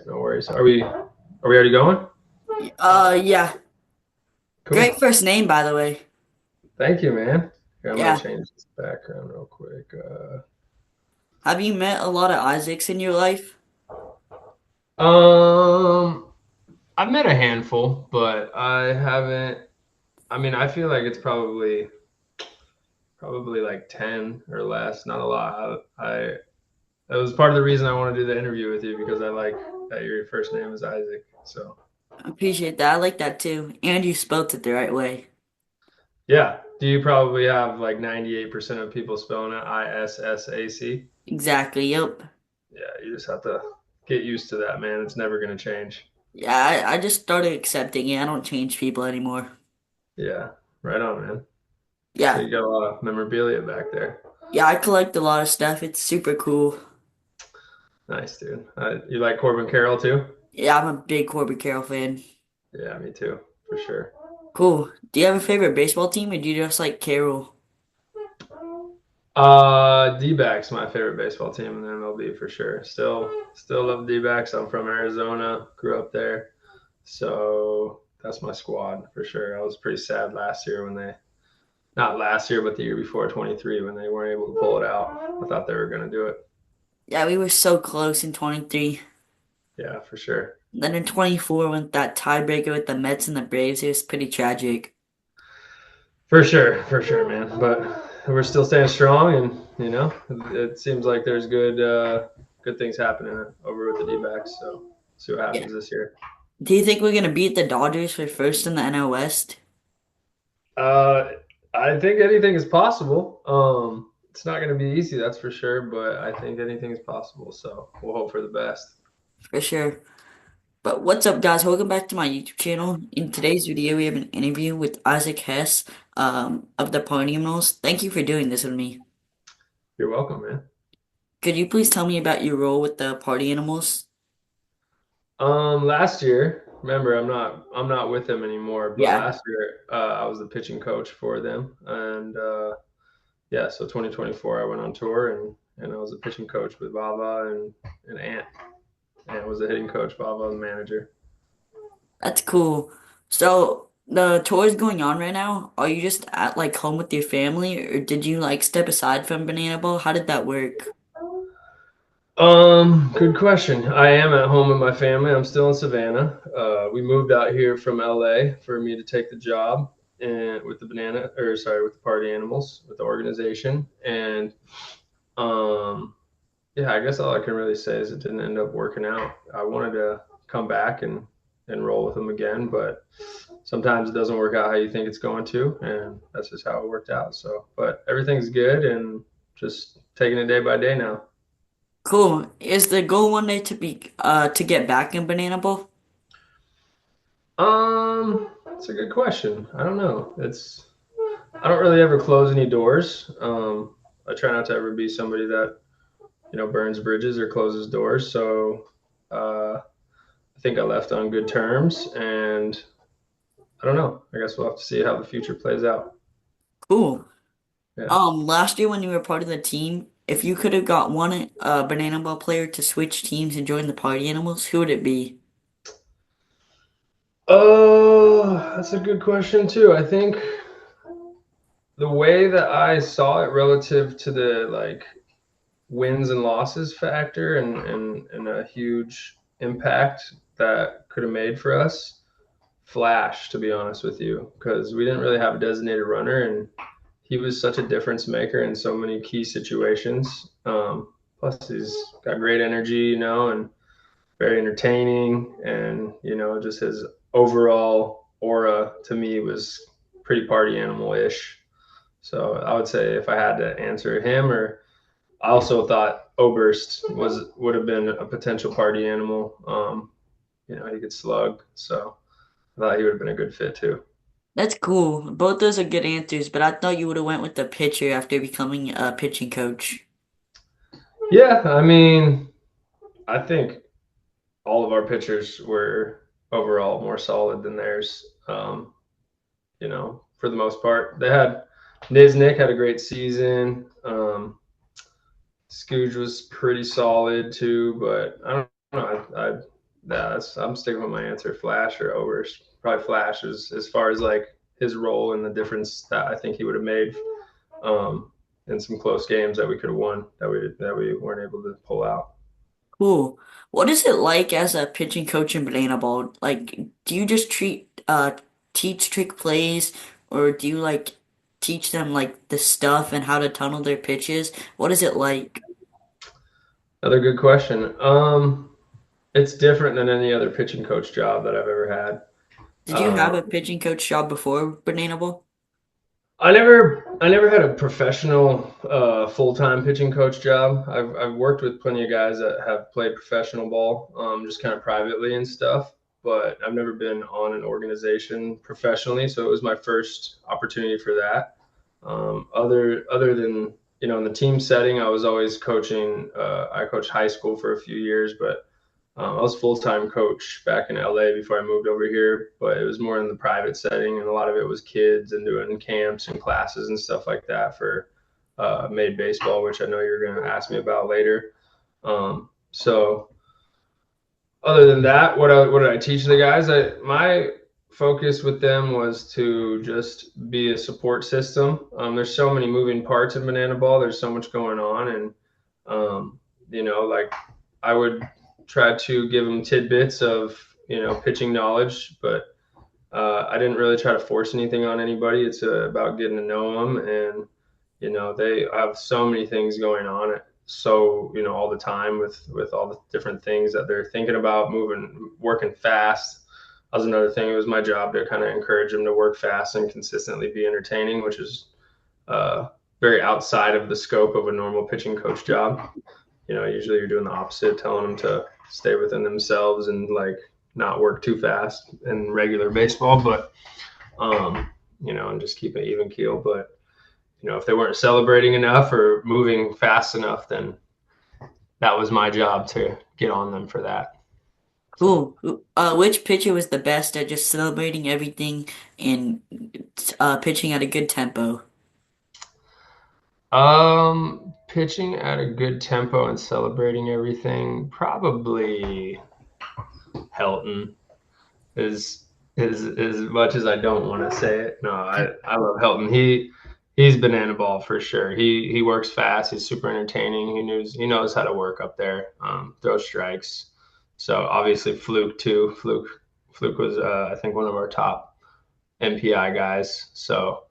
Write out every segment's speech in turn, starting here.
No worries. Are we already going? Yeah. Cool. Great first name, by the way. Thank you, man. Here, I'm gonna Yeah. change this background real quick. Have you met a lot of Isaacs in your life? Um, I've met a handful, but I haven't. I mean, I feel like it's probably like 10 or less. Not a lot. That was part of the reason I want to do the interview with you because I like that your first name is Isaac. So I appreciate that. I like that too. And you spelt it the right way. yeah. Do you probably have like 98% of people spelling it Issac? Exactly. Yep. Yeah, you just have to get used to that, man. It's never gonna change. Yeah, I just started accepting it. I don't change people anymore. Yeah, right on, man. So Yeah. you got a lot of memorabilia back there. Yeah, I collect a lot of stuff. It's super cool. Nice, dude. You like Corbin Carroll too? Yeah, I'm a big Corbin Carroll fan. Yeah, me too, for sure. Cool. Do you have a favorite baseball team or do you just like Carroll? D-backs my favorite baseball team in the MLB for sure. Still love D-backs. I'm from Arizona, grew up there, so that's my squad for sure. I was pretty sad last year when they, not last year, but the year before 23 when they weren't able to pull it out. I thought they were gonna do it. Yeah, we were so close in 23. Yeah, for sure. Then in 24, with that tiebreaker with the Mets and the Braves, it was pretty tragic. For sure, man. But we're still staying strong, and it seems like there's good things happening over with the D-backs. So see what Yeah. happens this year. Do you think we're gonna beat the Dodgers for first in the NL West? Uh, I think anything is possible. It's not going to be easy, that's for sure, but I think anything is possible. So we'll hope for the best. For sure. But what's up, guys? Welcome back to my YouTube channel. In today's video, we have an interview with Isaac Hess, of the Party Animals. Thank you for doing this with me. You're welcome, man. Could you please tell me about your role with the Party Animals? Last year, remember, I'm not with them anymore, but Yeah, last year, I was the pitching coach for them, and yeah, so 2024 I went on tour and I was a pitching coach with Baba and Ant. Ant was the hitting coach, Baba was the manager. that's cool. So the tour is going on right now. Are you just at like home with your family, or did you like step aside from Banana Boat? How did that work? Good question. I am at home with my family. I'm still in Savannah. We moved out here from LA for me to take the job and with with the party animals, with the organization. And um, yeah, I guess all I can really say is it didn't end up working out. I wanted to come back and roll with them again, but sometimes it doesn't work out how you think it's going to, and that's just how it worked out. So, but everything's good and just taking it day by day now. Cool. Is the goal one day to get back in Banana Boat? That's a good question. I don't know. I don't really ever close any doors. I try not to ever be somebody that burns bridges or closes doors. So I think I left on good terms, and I don't know. I guess we'll have to see how the future plays out. Cool. Yeah. Last year when you were part of the team, if you could have got one Banana Ball player to switch teams and join the Party Animals, who would it be? Oh, that's a good question too. I think the way that I saw it relative to the like wins and losses factor and a huge impact that could have made for us, Flash, to be honest with you, because we didn't really have a designated runner, and he was such a difference maker in so many key situations. Plus, he's got great energy, and very entertaining, and just his overall aura to me was pretty party animal ish. So I would say if I had to answer him, or I also thought Oberst would have been a potential party animal. He could slug, so I thought he would have been a good fit too. That's cool. Both those are good answers, but I thought you would have went with the pitcher after becoming a pitching coach. Yeah, I mean, I think all of our pitchers were overall more solid than theirs. For the most part, they had Niznik had a great season. Scooge was pretty solid too, but I don't know. I'm sticking with my answer. Flash or overs. Probably Flash as far as like his role and the difference that I think he would have made um, in some close games that we could have won that we weren't able to pull out. Cool. What is it like as a pitching coach in banana ball? Like, do you just teach trick plays, or do you like teach them like the stuff and how to tunnel their pitches? What is it like? Another good question. It's different than any other pitching coach job that I've ever had. Did you Um, have a pitching coach job before banana ball? I never had a professional full time pitching coach job. I've worked with plenty of guys that have played professional ball, just kind of privately and stuff. But I've never been on an organization professionally, so it was my first opportunity for that. Other than in the team setting, I was always coaching. I coached high school for a few years, but I was full time coach back in LA before I moved over here, but it was more in the private setting, and a lot of it was kids and doing camps and classes and stuff like that for made baseball, which I know you're going to ask me about later. So other than that, what did I teach the guys? My focus with them was to just be a support system. There's so many moving parts in banana ball. There's so much going on, and like I would try to give them tidbits of pitching knowledge, but I didn't really try to force anything on anybody. It's about getting to know them, and they have so many things going on. So all the time with all the different things that they're thinking about, moving, working fast. That was another thing. It was my job to kind of encourage them to work fast and consistently be entertaining, which is uh, very outside of the scope of a normal pitching coach job. Usually you're doing the opposite, telling them to stay within themselves and like not work too fast in regular baseball, but and just keep an even keel. But if they weren't celebrating enough or moving fast enough, then that was my job to get on them for that. So, Cool. Which pitcher was the best at just celebrating everything and pitching at a good tempo? pitching at a good tempo and celebrating everything, probably Helton. Is as much as I don't want to say it. No, I love Helton. He's banana ball for sure. He works fast. He's super entertaining. He knows how to work up there. Throw strikes. So obviously Fluke too. Fluke was I think one of our top MPI guys. So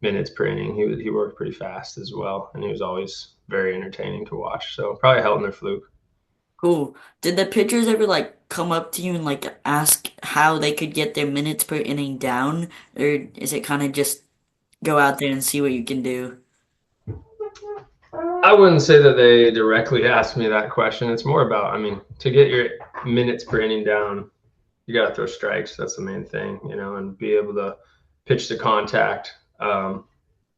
minutes per inning. He worked pretty fast as well, and he was always very entertaining to watch. So probably Helton or Fluke. Cool. Did the pitchers ever like come up to you and like ask how they could get their minutes per inning down, or is it kind of just go out there and see what you can do? I wouldn't say that they directly asked me that question. It's more about, I mean, to get your minutes per inning down, you got to throw strikes. That's the main thing, and be able to pitch to contact.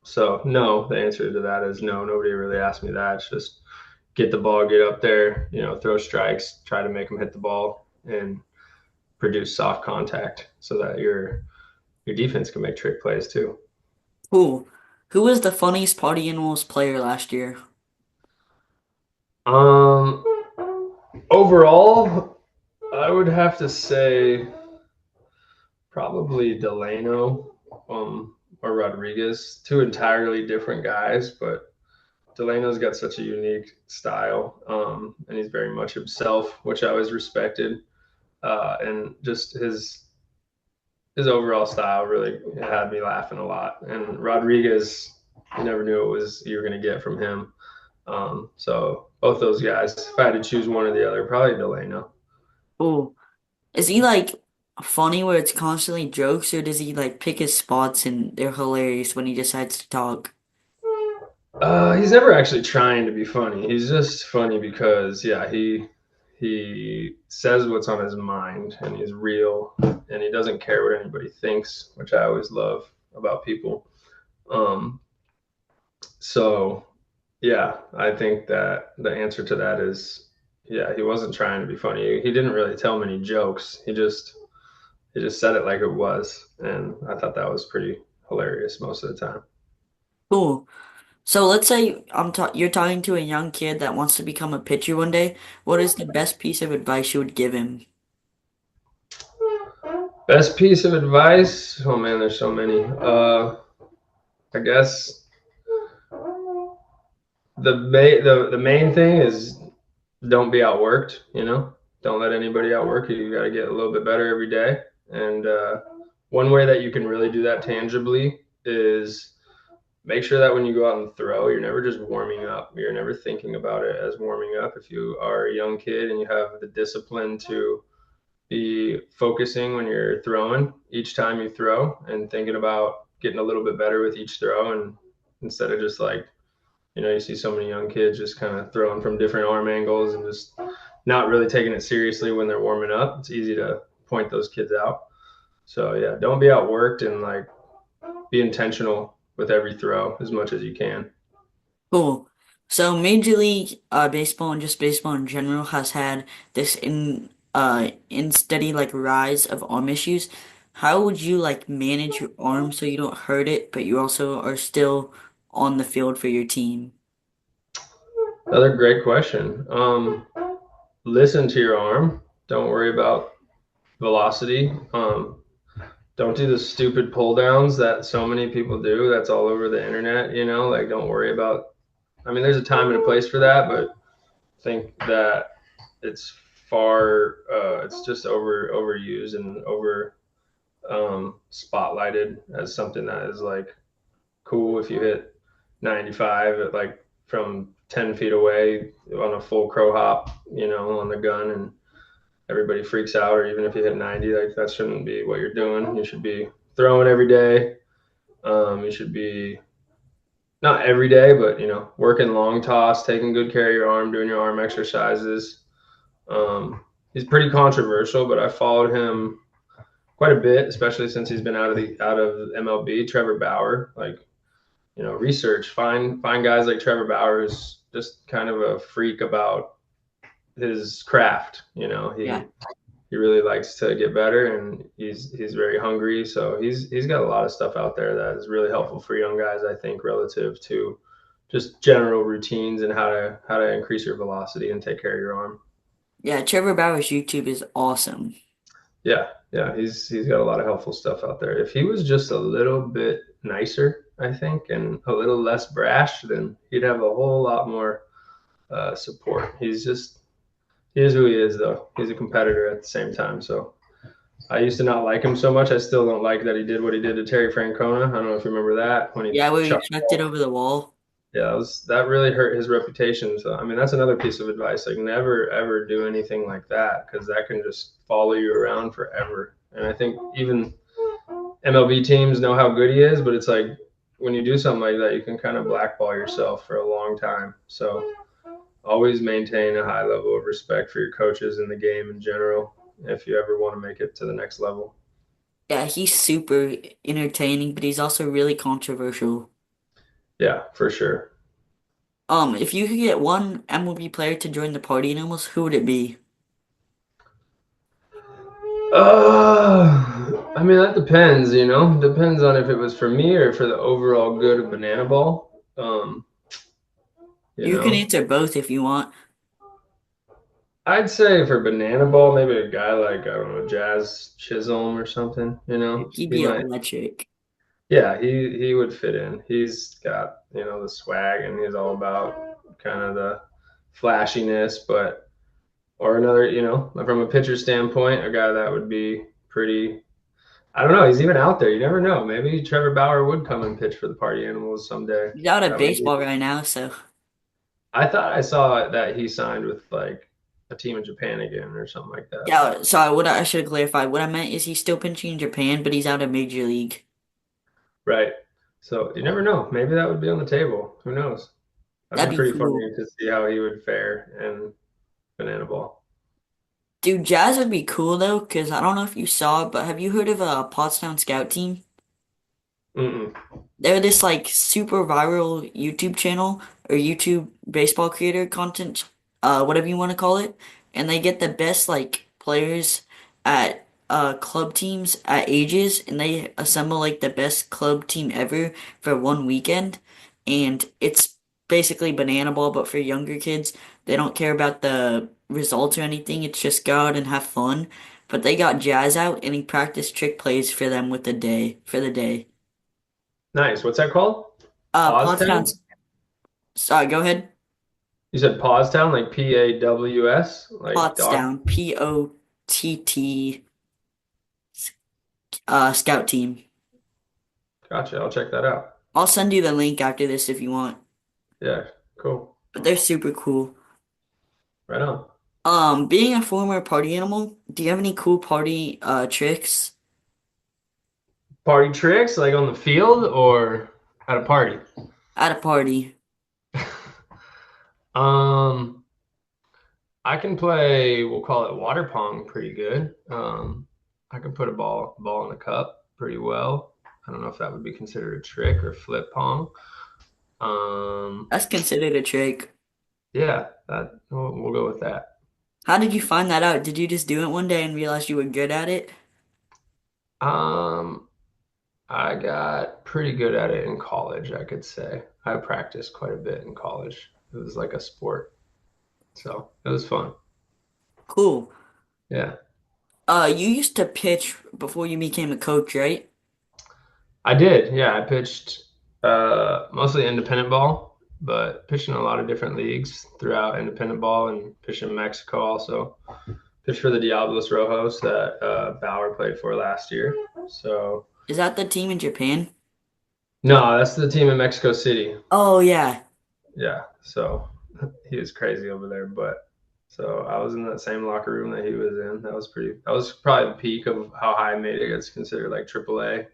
So, no, the answer to that is no. Nobody really asked me that. It's just get the ball, get up there, throw strikes, try to make them hit the ball, and produce soft contact so that your defense can make trick plays too. Cool. Who was the funniest party animals player last year? Um, Overall, I would have to say probably Delano or Rodriguez, two entirely different guys, but Delano's got such a unique style, and he's very much himself, which I always respected, and just his overall style really had me laughing a lot. And Rodriguez, you never knew it was you were going to get from him. So both those guys, if I had to choose one or the other, probably Delano. Cool. Is he like funny where it's constantly jokes, or does he like pick his spots and they're hilarious when he decides to talk? He's never actually trying to be funny. He's just funny because yeah, he says what's on his mind and he's real and he doesn't care what anybody thinks, which I always love about people. Um, so yeah, I think that the answer to that is yeah, he wasn't trying to be funny. He didn't really tell many jokes. He just said it like it was, and I thought that was pretty hilarious most of the time. Cool. So let's say you're talking to a young kid that wants to become a pitcher one day. What is the best piece of advice you would give him? Best piece of advice? Oh man, there's so many. I guess the main thing is don't be outworked. Don't let anybody outwork you. You got to get a little bit better every day. And one way that you can really do that tangibly is make sure that when you go out and throw, you're never just warming up. You're never thinking about it as warming up. If you are a young kid and you have the discipline to be focusing when you're throwing each time you throw and thinking about getting a little bit better with each throw, and instead of just like, you see so many young kids just kind of throwing from different arm angles and just not really taking it seriously when they're warming up. It's easy to point those kids out. So yeah, don't be outworked, and like be intentional with every throw as much as you can. Cool. So Major League Baseball and just baseball in general has had this in steady like rise of arm issues. How would you like manage your arm so you don't hurt it, but you also are still on the field for your team? Another great question. Listen to your arm. Don't worry about velocity. Don't do the stupid pull downs that so many people do. That's all over the internet. Like don't worry about. I mean, there's a time and a place for that, but I think that it's far. It's just overused and over spotlighted as something that is like cool if you hit 95 at like from 10 feet away on a full crow hop, on the gun, and everybody freaks out. Or even if you hit 90, like that shouldn't be what you're doing. You should be throwing every day. You should be not every day, but working long toss, taking good care of your arm, doing your arm exercises. He's pretty controversial, but I followed him quite a bit, especially since he's been out of MLB. Trevor Bauer, like research, find guys like Trevor Bauer who's just kind of a freak about his craft. Yeah. He really likes to get better, and he's very hungry. So he's got a lot of stuff out there that is really helpful for young guys, I think, relative to just general routines and how to increase your velocity and take care of your arm. Yeah, Trevor Bauer's YouTube is awesome. Yeah, he's got a lot of helpful stuff out there. If he was just a little bit nicer, I think, and a little less brash, then he'd have a whole lot more support. He is who he is, though. He's a competitor at the same time. So I used to not like him so much. I still don't like that he did what he did to Terry Francona. I don't know if you remember that when he Yeah, where he chucked the chucked it ball. over the wall. Yeah, that really hurt his reputation. So I mean, that's another piece of advice. Like, never ever do anything like that because that can just follow you around forever. And I think even MLB teams know how good he is, but it's like when you do something like that, you can kind of blackball yourself for a long time. So always maintain a high level of respect for your coaches in the game in general if you ever want to make it to the next level. Yeah, he's super entertaining, but he's also really controversial. Yeah, for sure. If you could get one MLB player to join the party animals, who would it be? I mean, that depends. Depends on if it was for me or for the overall good of Banana Ball. You You can know, answer both if you want. I'd say for Banana Ball, maybe a guy like, I don't know, Jazz Chisholm or something. He'd He be might. electric. Yeah, he would fit in. He's got the swag, and he's all about kind of the flashiness, but or another, from a pitcher standpoint, a guy that would be pretty. I don't know. He's even out there. You never know. Maybe Trevor Bauer would come and pitch for the Party Animals someday. He's out of That would be. baseball right now, so I thought I saw that he signed with like a team in Japan again or something like that. yeah. Sorry, what I should have clarified. What I meant is he's still pitching in Japan, but he's out of Major League. Right. So you never know. Maybe that would be on the table. Who knows? That'd That'd be be pretty cool. funny to see how he would fare in Banana Ball. Dude, Jazz would be cool though, because I don't know if you saw, but have you heard of a Pottstown Scout team? Mm-mm. They're this like super viral YouTube channel or YouTube baseball creator content, whatever you want to call it. And they get the best like players at club teams at ages and they assemble like the best club team ever for one weekend. And it's basically banana ball, but for younger kids. They don't care about the results or anything. It's just go out and have fun. but they got Jazz out and he practiced trick plays for them with the day. Nice. What's that called? Pause Town? Pottstown's, sorry, go ahead. You said Pause Town, like Paws, like dog. Pottstown, Pott, scout team. Gotcha. I'll check that out. I'll send you the link after this if you want, Yeah, cool. but they're super cool. Right on. Being a former party animal, do you have any cool party tricks Party tricks, like on the field or at a party? at a party? Um, I can play, we'll call it water pong pretty good. I can put a ball in the cup pretty well. I don't know if that would be considered a trick or flip pong. Um, That's considered a trick. yeah, that we'll go with that. How did you find that out? Did you just do it one day and realize you were good at it? Um, I got pretty good at it in college, I could say. I practiced quite a bit in college. It was like a sport, so it was fun. Cool. Yeah. You used to pitch before you became a coach, right? I did. Yeah, I pitched mostly independent ball, but pitched in a lot of different leagues throughout independent ball and pitched in Mexico also. Pitched for the Diablos Rojos that Bauer played for last year. So Is that the team in Japan? no, that's the team in Mexico City. Oh yeah. Yeah, so he was crazy over there, but so I was in that same locker room that he was in. That was probably the peak of how high I made it. It's considered like AAA.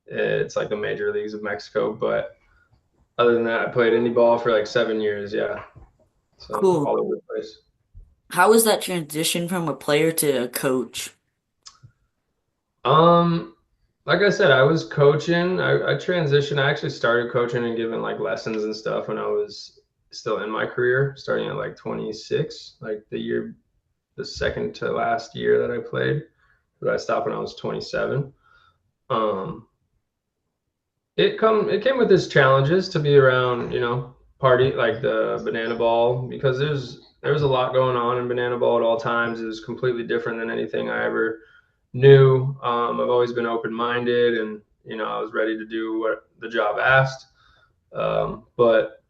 It's like the major leagues of Mexico, but other than that, I played indie ball for like 7 years. Yeah, so Cool. all over the place. How was that transition from a player to a coach? Um, like I said, I was coaching. I transitioned. I actually started coaching and giving like lessons and stuff when I was still in my career, starting at like 26, like the second to last year that I played. But I stopped when I was 27. Um, it came with its challenges to be around, party like the banana ball because there was a lot going on in banana ball at all times. It was completely different than anything I ever knew. I've always been open minded and I was ready to do what the job asked. But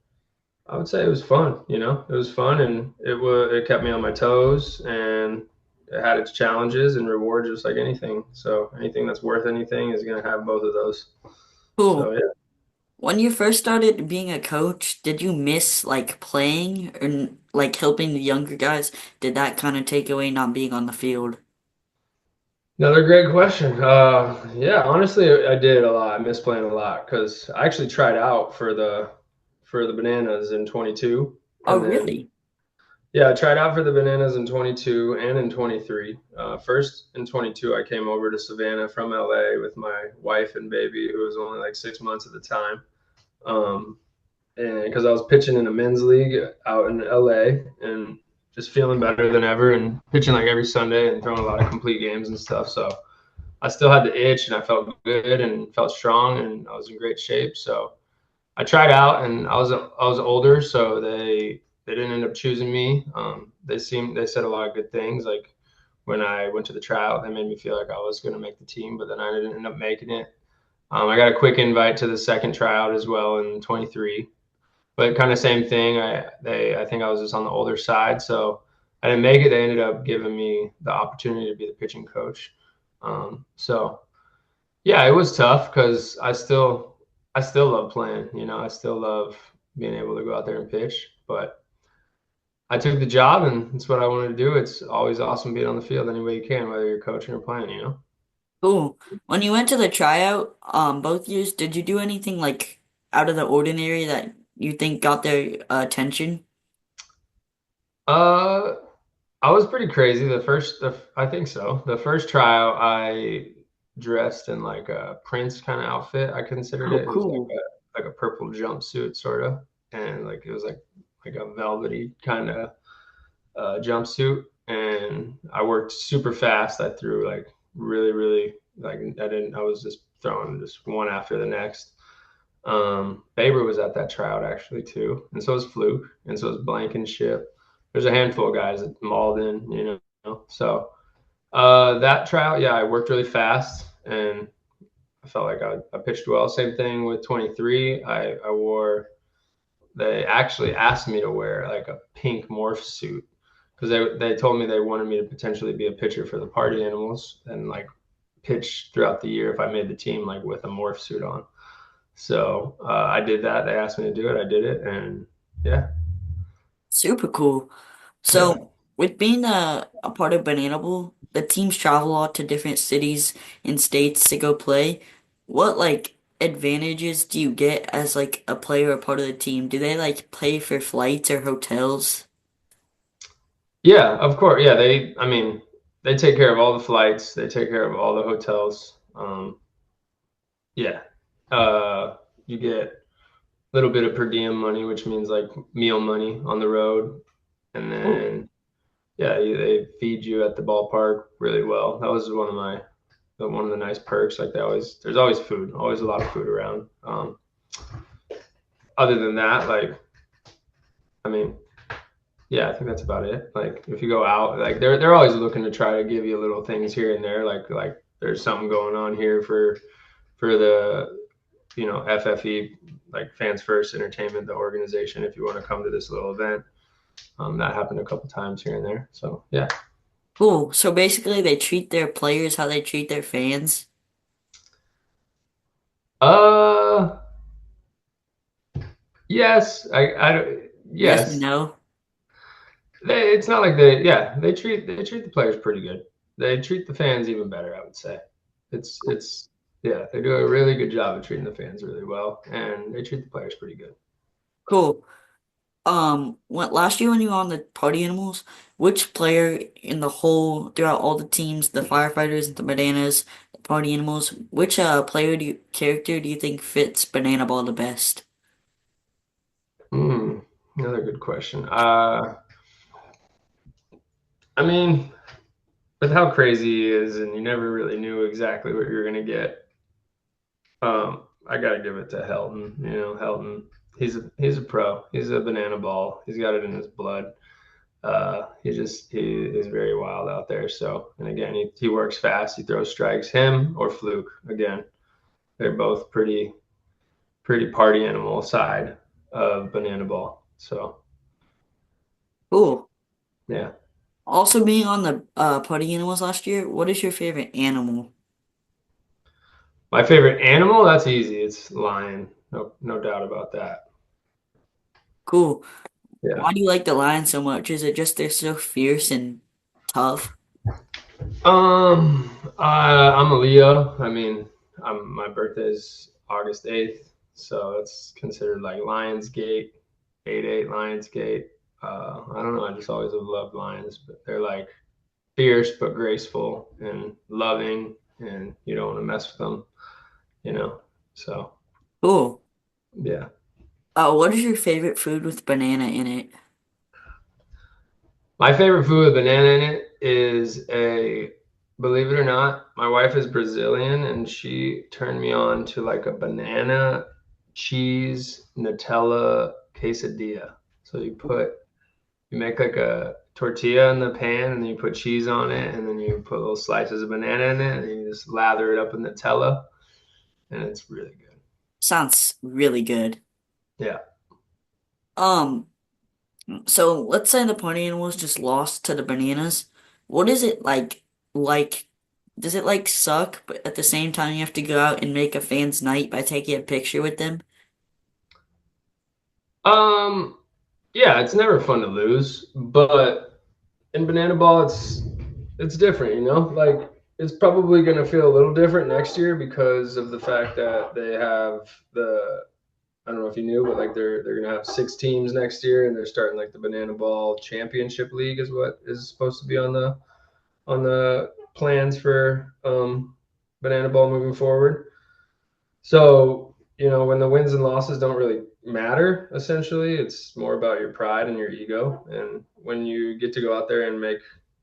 I would say it was fun. It was fun and it kept me on my toes and it had its challenges and rewards just like anything. So anything that's worth anything is going to have both of those. So Cool. yeah. When you first started being a coach, did you miss like playing or like helping the younger guys? Did that kind of take away not being on the field? Another great question. Yeah, honestly, I did a lot. I missed playing a lot because I actually tried out for the Bananas in 22, Oh, and then really? yeah, I tried out for the Bananas in 22 and in 23. First in 22, I came over to Savannah from LA with my wife and baby, who was only like 6 months at the time. Um, and because I was pitching in a men's league out in LA and just feeling better than ever and pitching like every Sunday and throwing a lot of complete games and stuff. So I still had the itch and I felt good and felt strong and I was in great shape. So I tried out and I was older, so they didn't end up choosing me. They said a lot of good things. Like when I went to the tryout, they made me feel like I was going to make the team, but then I didn't end up making it. I got a quick invite to the second tryout as well in 23, but kind of same thing. I think I was just on the older side, so I didn't make it. They ended up giving me the opportunity to be the pitching coach. So yeah, it was tough because I still love playing. I still love being able to go out there and pitch. But I took the job, and it's what I wanted to do. It's always awesome being on the field any way you can, whether you're coaching or playing. Cool. When you went to the tryout, both years, did you do anything like out of the ordinary that you think got their attention? Uh, I was pretty crazy. I think so. The first tryout, I dressed in like a Prince kind of outfit. I considered Oh, it. It was cool. like a purple jumpsuit sort of, and like it was like a velvety kind of jumpsuit, and I worked super fast. I threw like really, really like I didn't. I was just throwing just one after the next. Baber was at that tryout actually too, and so was Fluke, and so was Blankenship. There's a handful of guys that mauled in. So That tryout, yeah, I worked really fast and I felt like I pitched well. Same thing with 23. I wore, they actually asked me to wear like a pink morph suit because they told me they wanted me to potentially be a pitcher for the party animals and like pitch throughout the year if I made the team like with a morph suit on. So I did that. They asked me to do it. I did it, and yeah, Super cool. yeah. So, with being a part of Banana Bowl, the teams travel a lot to different cities and states to go play. What like advantages do you get as like a player or part of the team? Do they like pay for flights or hotels? Yeah, of course. Yeah, I mean, they take care of all the flights. They take care of all the hotels. Yeah. You get a little bit of per diem money, which means like meal money on the road. And Oh, then, yeah, they feed you at the ballpark really well. That was one of the nice perks. Like there's always food, always a lot of food around. Other than that, like, I mean, yeah, I think that's about it. Like if you go out, like they're always looking to try to give you little things here and there. Like there's something going on here for the FFE, like Fans First Entertainment, the organization. If you want to come to this little event, that happened a couple times here and there. So yeah. cool. So basically, they treat their players how they treat their fans. Uh, yes, Yes and yes. no. It's not like they treat the players pretty good. They treat the fans even better, I would say. It's yeah, they do a really good job of treating the fans really well, and they treat the players pretty good. Cool. Last year when you were on the party animals, which player in the whole throughout all the teams, the firefighters, the bananas, the party animals, which character do you think fits Banana Ball the best? Hmm, another good question. I mean, with how crazy he is, and you never really knew exactly what you're gonna get. I gotta give it to Helton. Helton. He's a pro. He's a banana ball. He's got it in his blood. He is very wild out there. So, and again, he works fast. He throws strikes. Him or Fluke. Again, they're both pretty party animal side of banana ball. So Cool. yeah, Also being on the party animals last year, what is your favorite animal? my favorite animal. That's easy. It's lion. No doubt about that. Cool. Yeah. Why do you like the lion so much? Is it just they're so fierce and tough? I'm a Leo. I mean, my birthday is August 8th, so it's considered like Lionsgate, 8/8 Lionsgate. I don't know. I just always have loved lions, but they're like fierce but graceful and loving, and you don't want to mess with them, you know. So Cool. yeah. What is your favorite food with banana in it? My favorite food with banana in it is believe it or not, my wife is Brazilian and she turned me on to like a banana cheese Nutella quesadilla. So you make like a tortilla in the pan and then you put cheese on it and then you put little slices of banana in it and you just lather it up in Nutella and it's really good. Sounds really good. Yeah. Um, so let's say the party animals just lost to the bananas. What is it like does it like suck, but at the same time you have to go out and make a fan's night by taking a picture with them? Um, yeah, it's never fun to lose, but in banana ball it's different, like it's probably going to feel a little different next year because of the fact that they have the I don't know if you knew, but like they're going to have 6 teams next year and they're starting like the banana ball championship league is what is supposed to be on the plans for banana ball moving forward. So, when the wins and losses don't really matter, essentially, it's more about your pride and your ego. And when you get to go out there and make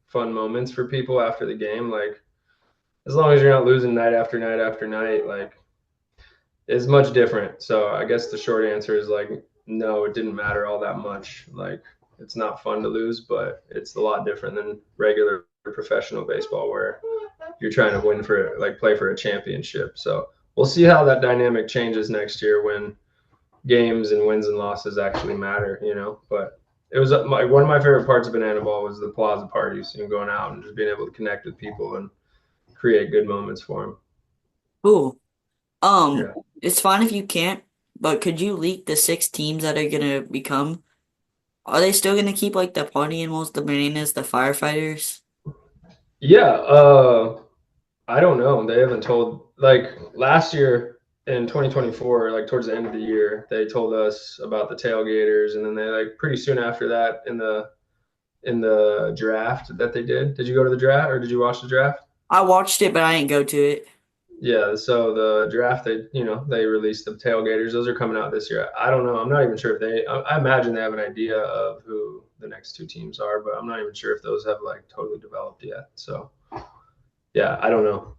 fun moments for people after the game, like as long as you're not losing night after night after night, like it's much different. So I guess the short answer is like, no, it didn't matter all that much. Like it's not fun to lose, but it's a lot different than regular professional baseball where you're trying to win for like play for a championship. So we'll see how that dynamic changes next year when games and wins and losses actually matter, you know. But it was one of my favorite parts of banana ball was the plaza parties and going out and just being able to connect with people and create good moments for them. Cool. Yeah. It's fine if you can't, but could you leak the six teams that are gonna become? Are they still gonna keep like the party animals, the bananas, the firefighters? Yeah. I don't know. They haven't told like last year in 2024, like towards the end of the year, they told us about the tailgaters, and then they like pretty soon after that in the draft that they did. Did you go to the draft or did you watch the draft? I watched it, but I didn't go to it. Yeah, so the draft they released the tailgaters. Those are coming out this year. I don't know. I'm not even sure if I imagine they have an idea of who the next two teams are, but I'm not even sure if those have like totally developed yet. So yeah, I don't know.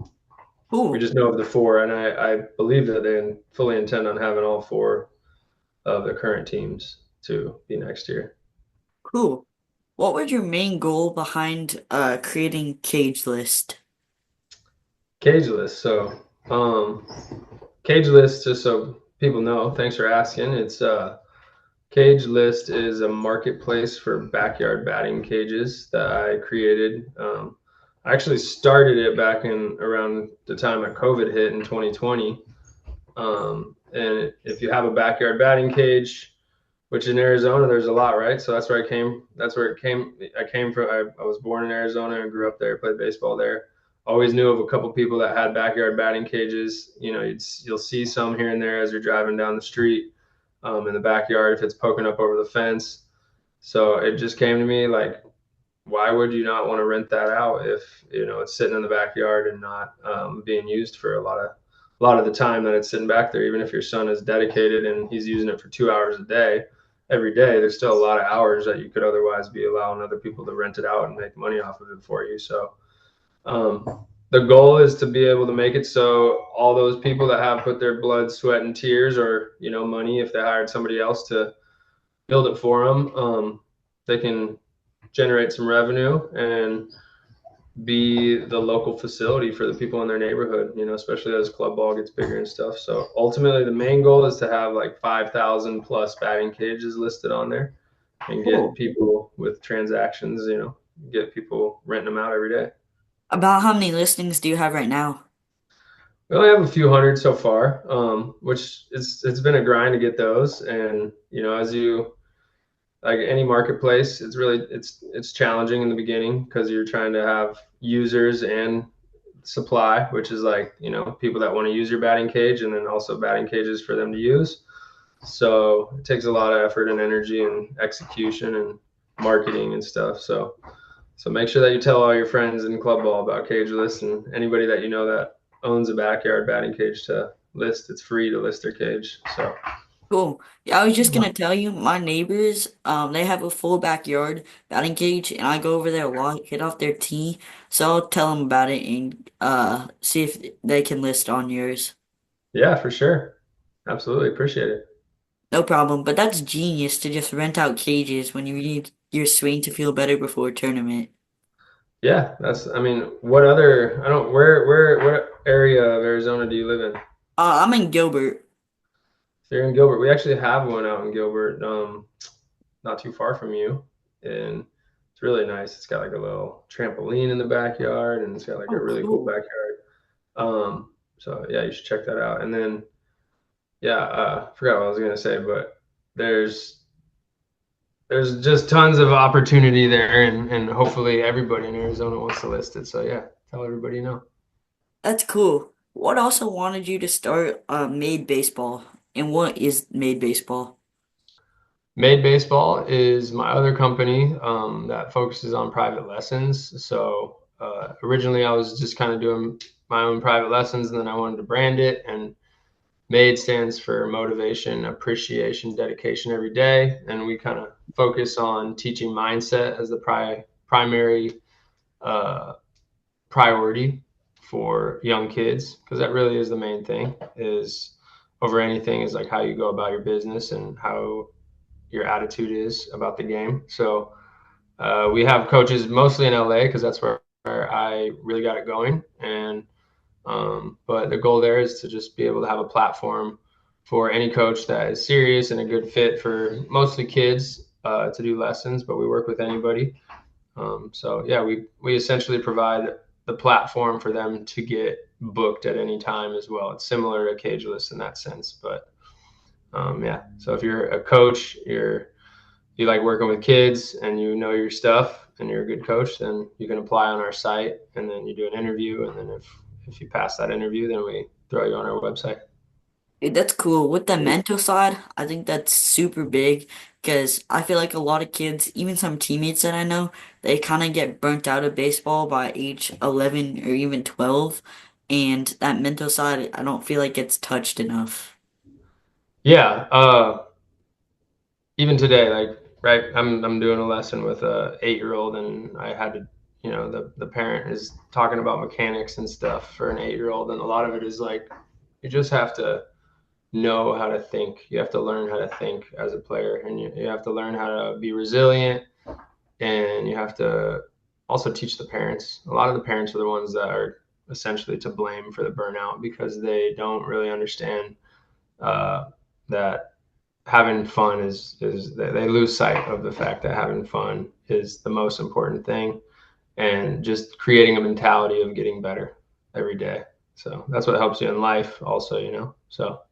We Cool, just know of the four, and I believe that they fully intend on having all four of the current teams to be next year. cool. What was your main goal behind creating Cage List? Cage list. So um, cage list, just so people know. Thanks for asking. It's Cage List is a marketplace for backyard batting cages that I created. I actually started it back in around the time that COVID hit in 2020. And if you have a backyard batting cage, which in Arizona there's a lot, right? So that's where I came. That's where it came. I came from. I was born in Arizona and grew up there. Played baseball there. Always knew of a couple people that had backyard batting cages. You know, you'll see some here and there as you're driving down the street in the backyard if it's poking up over the fence. So it just came to me like, why would you not want to rent that out if it's sitting in the backyard and not being used for a lot of the time that it's sitting back there. Even if your son is dedicated and he's using it for 2 hours a day, every day, there's still a lot of hours that you could otherwise be allowing other people to rent it out and make money off of it for you. So the goal is to be able to make it so all those people that have put their blood, sweat, and tears, or money if they hired somebody else to build it for them, they can generate some revenue and be the local facility for the people in their neighborhood, especially as club ball gets bigger and stuff. So ultimately, the main goal is to have like 5,000 plus batting cages listed on there and get Cool. people with transactions, get people renting them out every day. About how many listings do you have right now? We only have a few hundred so far, which it's been a grind to get those. And as you like any marketplace, it's challenging in the beginning because you're trying to have users and supply, which is like people that want to use your batting cage and then also batting cages for them to use. So it takes a lot of effort and energy and execution and marketing and stuff. So make sure that you tell all your friends in club ball about cage lists and anybody that that owns a backyard batting cage to list. It's free to list their cage. So Cool. Yeah, I was just gonna tell you, my neighbors, they have a full backyard batting cage, and I go over there a lot, hit off their tee. So I'll tell them about it and see if they can list on yours. yeah, for sure. Absolutely appreciate it. No problem. But that's genius to just rent out cages when you need your swing to feel better before a tournament. Yeah, I mean, what other, I don't, what area of Arizona do you live in? I'm in Gilbert. So you're in Gilbert. We actually have one out in Gilbert, not too far from you. And it's really nice. It's got like a little trampoline in the backyard and it's got like a Oh, really cool cool. backyard. So yeah, you should check that out. And then, yeah, I forgot what I was going to say, but there's, there's just tons of opportunity there and hopefully everybody in Arizona wants to list it. So yeah, tell everybody you know. That's cool. What also wanted you to start Made Baseball? And what is Made Baseball? Made Baseball is my other company that focuses on private lessons. So originally, I was just kind of doing my own private lessons, and then I wanted to brand it. And Made stands for motivation, appreciation, dedication every day. And we kind of focus on teaching mindset as the primary uh, priority for young kids, because that really is the main thing. Is over anything is like how you go about your business and how your attitude is about the game. So we have coaches mostly in LA because that's where where I really got it going. And but the goal there is to just be able to have a platform for any coach that is serious and a good fit for mostly kids to do lessons, but we work with anybody. So yeah, we essentially provide the platform for them to get booked at any time as well. It's similar to Cageless in that sense, but yeah. So if you're a coach, you like working with kids and you know your stuff and you're a good coach, then you can apply on our site and then you do an interview. And then if you pass that interview, then we throw you on our website. Dude, that's cool. With the mental side, I think that's super big because I feel like a lot of kids, even some teammates that I know, they kind of get burnt out of baseball by age 11 or even 12. And that mental side, I don't feel like it's touched enough. Yeah. Even today, like, right, I'm doing a lesson with a 8-year old and I had to, the parent is talking about mechanics and stuff for an 8-year old. And a lot of it is like, you just have to know how to think. You have to learn how to think as a player, and you have to learn how to be resilient, and you have to also teach the parents. A lot of the parents are the ones that are essentially to blame for the burnout because they don't really understand uh, that having fun is they lose sight of the fact that having fun is the most important thing, and just creating a mentality of getting better every day. So that's what helps you in life also, so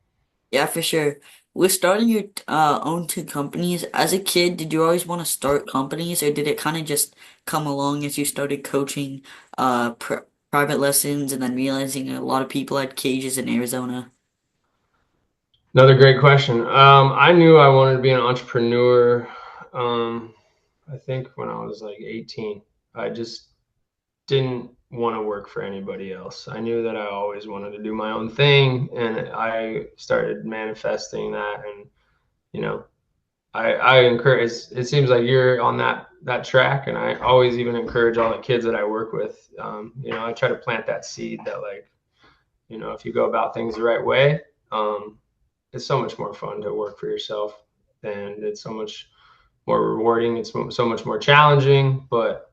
Yeah, for sure. With starting your own two companies, as a kid, did you always want to start companies, or did it kind of just come along as you started coaching private lessons and then realizing a lot of people had cages in Arizona? another great question. I knew I wanted to be an entrepreneur. Um, I think when I was like 18, I just didn't want to work for anybody else. I knew that I always wanted to do my own thing, and I started manifesting that. And you know, I encourage. It seems like you're on that track, and I always even encourage all the kids that I work with. I try to plant that seed that like, if you go about things the right way, um, it's so much more fun to work for yourself, and it's so much more rewarding. It's so much more challenging, but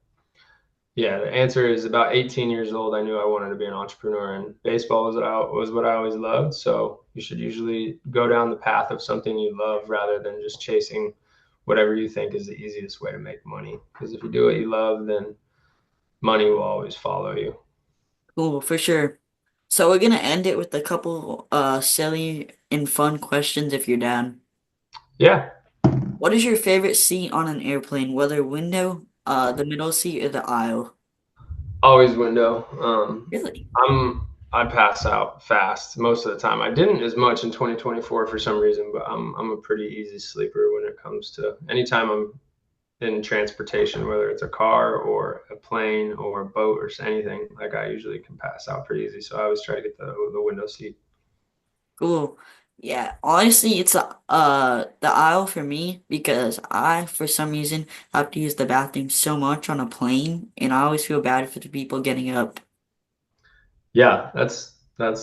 yeah, the answer is about 18 years old. I knew I wanted to be an entrepreneur, and baseball was what I always loved. So you should usually go down the path of something you love rather than just chasing whatever you think is the easiest way to make money. Because if you do what you love, then money will always follow you. Cool, for sure. So we're gonna end it with a couple silly and fun questions if you're down. Yeah, What is your favorite seat on an airplane, whether window, the middle seat, or the aisle? always window. Really? I pass out fast most of the time. I didn't as much in 2024 for some reason, but I'm a pretty easy sleeper when it comes to anytime I'm in transportation, whether it's a car or a plane or a boat or anything. Like I usually can pass out pretty easy, so I always try to get the window seat. Cool. Yeah, honestly, it's the aisle for me because I, for some reason, have to use the bathroom so much on a plane, and I always feel bad for the people getting up. Yeah, that's a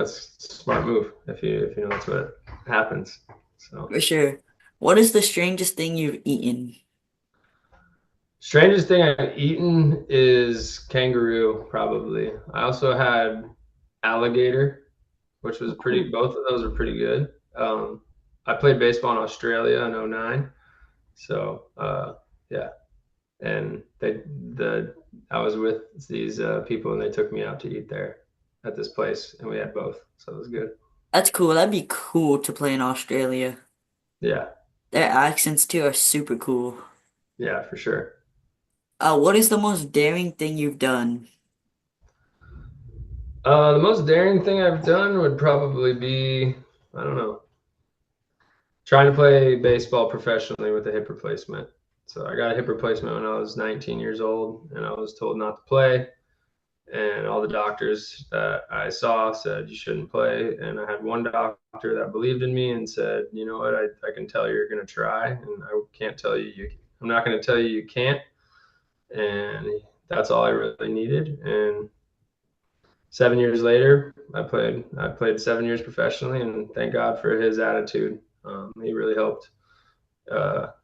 smart move if you know that's what happens. So For sure. What is the strangest thing you've eaten? strangest thing I've eaten is kangaroo, probably. I also had alligator, which was Oh, cool. both of those are pretty good. I played baseball in Australia in '09, so yeah, and the I was with these people and they took me out to eat there at this place and we had both, so it was good. That's cool. That'd be cool to play in Australia. Yeah, Their accents too are super cool. yeah, for sure. What is the most daring thing you've done? The most daring thing I've done would probably be, I don't know, trying to play baseball professionally with a hip replacement. So I got a hip replacement when I was 19 years old and I was told not to play, and all the doctors that I saw said you shouldn't play. And I had one doctor that believed in me and said, you know what, I can tell you're going to try, and I can't tell you, I'm not going to tell you you can't. And that's all I really needed. And 7 years later, I played 7 years professionally, and thank God for his attitude. He really helped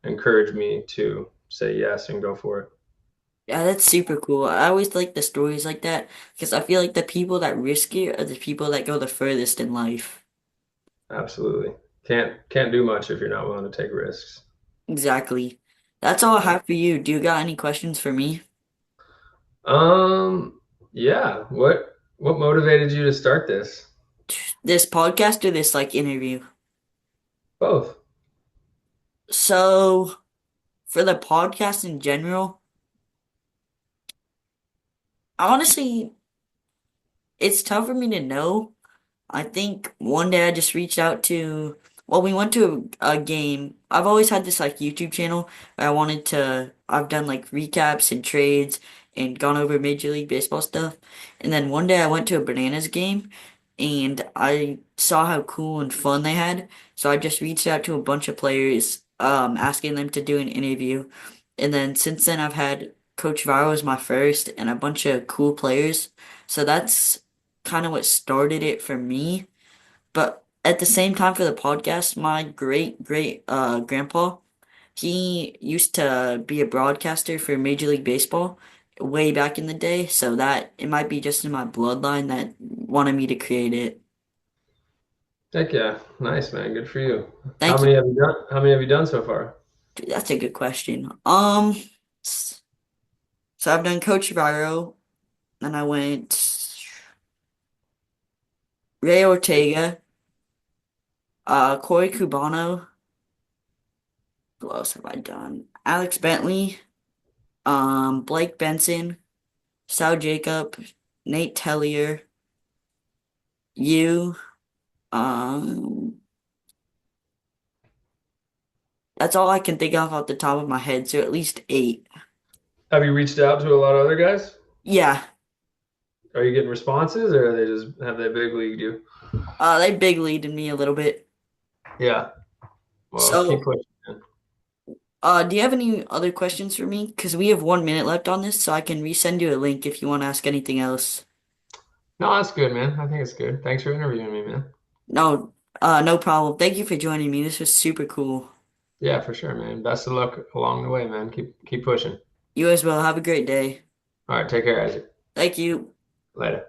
encourage me to say yes and go for it. Yeah, that's super cool. I always like the stories like that because I feel like the people that risk it are the people that go the furthest in life. Absolutely. Can't do much if you're not willing to take risks. Exactly. That's all I have for you. Do you got any questions for me? Um, yeah. What motivated you to start this? This podcast or this like interview? Both. So, for the podcast in general, honestly, it's tough for me to know. I think one day I just reached out to, well, we went to a game. I've always had this like YouTube channel where I've done like recaps and trades and gone over Major League Baseball stuff. And then one day I went to a Bananas game and I saw how cool and fun they had. So I just reached out to a bunch of players, asking them to do an interview. And then since then I've had Coach Varo as my first and a bunch of cool players. So that's kind of what started it for me. But at the same time for the podcast, my great grandpa, he used to be a broadcaster for Major League Baseball way back in the day, so that it might be just in my bloodline that wanted me to create it. Heck yeah. Nice, man. Good for you. How Thank you. many have you done? How many have you done so far? Dude, that's a good question. S- so I've done Coach Viro, then I went Ray Ortega, Corey Cubano. Who else have I done? Alex Bentley, Blake Benson. Sal Jacob, Nate Tellier, you. Um, that's all I can think of off the top of my head. So at least eight. Have you reached out to a lot of other guys? Yeah. Are you getting responses, or are they just have they big leagued you? They big leaded me a little bit. Yeah. Well, keep So, pushing, man. do you have any other questions for me? Because we have 1 minute left on this, so I can resend you a link if you want to ask anything else. No, that's good, man. I think it's good. Thanks for interviewing me, man. No, no problem. Thank you for joining me. This was super cool. Yeah, for sure, man. Best of luck along the way, man. Keep pushing. You as well. Have a great day. All right, take care, Isaac. Thank you. Later.